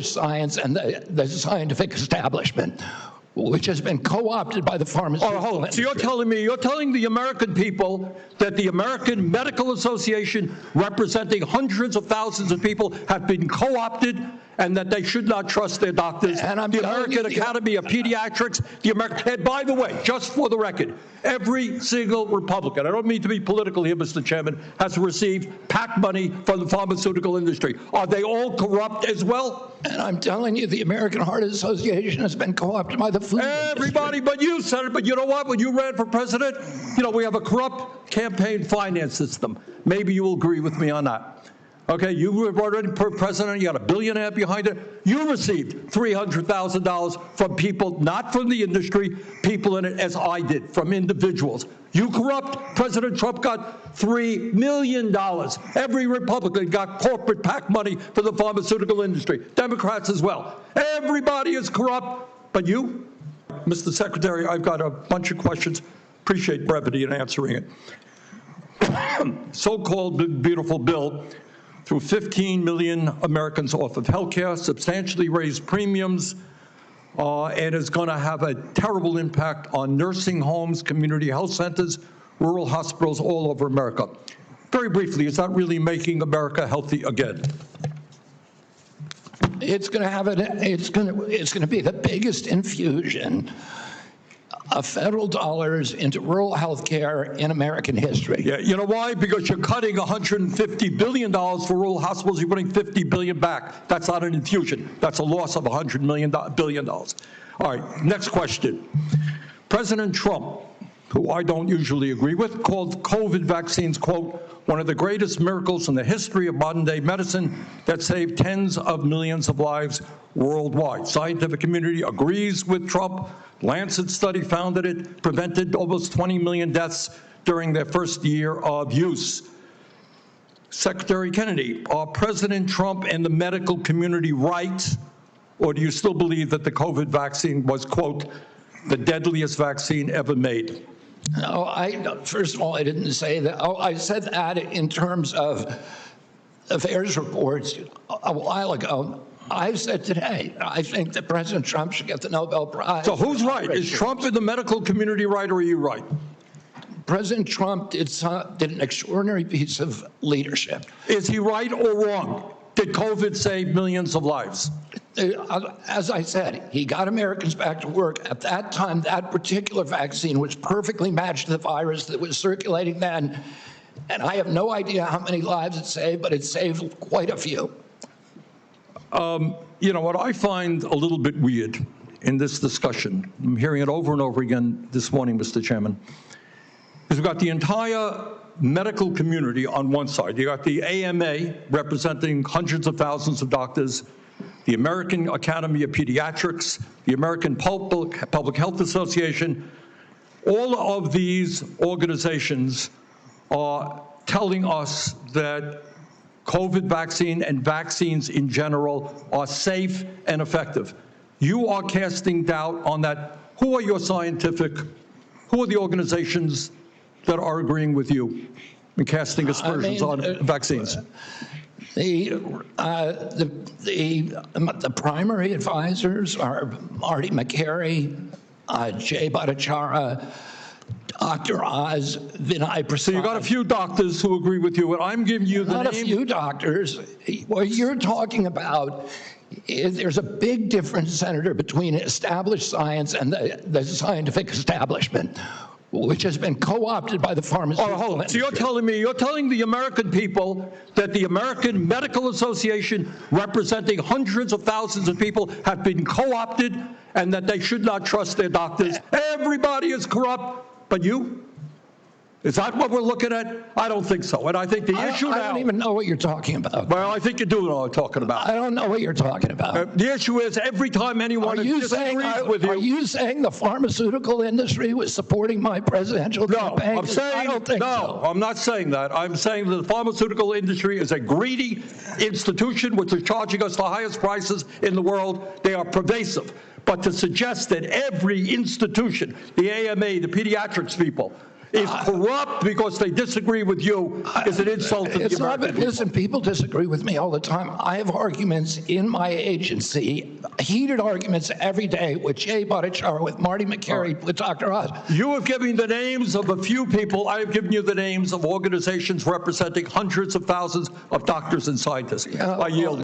science and the scientific establishment, which has been co-opted by the pharmaceutical industry. So you're telling the American people that the American Medical Association, representing hundreds of thousands of people, have been co-opted and that they should not trust their doctors. And the American Academy of Pediatrics, and by the way, just for the record, every single Republican, I don't mean to be political here, Mr. Chairman, has received PAC money from the pharmaceutical industry. Are they all corrupt as well? And I'm telling you, the American Heart Association has been co-opted by the food Everybody industry. but you, Senator. But you know what? When you ran for president, we have a corrupt campaign finance system. Maybe you will agree with me on that. Okay, you were already president, you got a billionaire behind it. You received $300,000 from people, not from the industry, people in it, as I did, from individuals. You corrupt. President Trump got $3 million. Every Republican got corporate PAC money for the pharmaceutical industry. Democrats as well. Everybody is corrupt, but you? Mr. Secretary, I've got a bunch of questions. Appreciate brevity in answering it. So-called beautiful bill threw 15 million Americans off of health care, substantially raised premiums, and is going to have a terrible impact on nursing homes, community health centers, rural hospitals all over America. Very briefly, is that really making America healthy again? It's going to have it's going to be the biggest infusion of federal dollars into rural health care in American history. Yeah, you know why? Because you're cutting $150 billion for rural hospitals. You're putting $50 billion back. That's not an infusion. That's a loss of $100 billion. All right, next question. President Trump, who I don't usually agree with, called COVID vaccines, quote, one of the greatest miracles in the history of modern-day medicine that saved tens of millions of lives worldwide. Scientific community agrees with Trump. Lancet study found that it prevented almost 20 million deaths during their first year of use. Secretary Kennedy, are President Trump and the medical community right, or do you still believe that the COVID vaccine was, quote, the deadliest vaccine ever made? No, first of all, I didn't say that. I said that in terms of affairs reports a while ago. I said today, I think that President Trump should get the Nobel Prize. So who's right? Is Trump in the medical community right, or are you right? President Trump did an extraordinary piece of leadership. Is he right or wrong? Did COVID save millions of lives? As I said, he got Americans back to work. At that time, that particular vaccine was perfectly matched to the virus that was circulating then. And I have no idea how many lives it saved, but it saved quite a few. You know, what I find a little bit weird in this discussion, I'm hearing it over and over again this morning, Mr. Chairman, is we've got the entire medical community on one side. You got the AMA representing hundreds of thousands of doctors, the American Academy of Pediatrics, the American Public Health Association. All of these organizations are telling us that COVID vaccine and vaccines in general are safe and effective. You are casting doubt on that. Who are the organizations that are agreeing with you and casting aspersions on vaccines? The primary advisors are Marty McCary, Jay Bhattacharya, Dr. Oz, Vinay Prasad. So you got a few doctors who agree with you, and I'm giving you the name. Not a few doctors. What you're talking about is there's a big difference, Senator, between established science and the scientific establishment, which has been co-opted by the pharmaceutical industry. So you're telling the American people that the American Medical Association, representing hundreds of thousands of people, have been co-opted and that they should not trust their doctors. Everybody is corrupt, but you? Is that what we're looking at? I don't think so. And I think the issue now— I don't even know what you're talking about. Well, I think you do know what I'm talking about. I don't know what you're talking about. The issue is every time anyone disagrees with you— Are you saying the pharmaceutical industry was supporting my presidential campaign? No, I'm saying— I don't think so. I'm not saying that. I'm saying that the pharmaceutical industry is a greedy institution which is charging us the highest prices in the world. They are pervasive. But to suggest that every institution, the AMA, the pediatrics people, is corrupt because they disagree with you is an insult to the It's not, American people. listen, people disagree with me all the time. I have arguments in my agency, heated arguments every day with Jay Bhattacharya, with Marty McCary, with Dr. Oz. You have given the names of a few people. I have given you the names of organizations representing hundreds of thousands of doctors and scientists. I yield.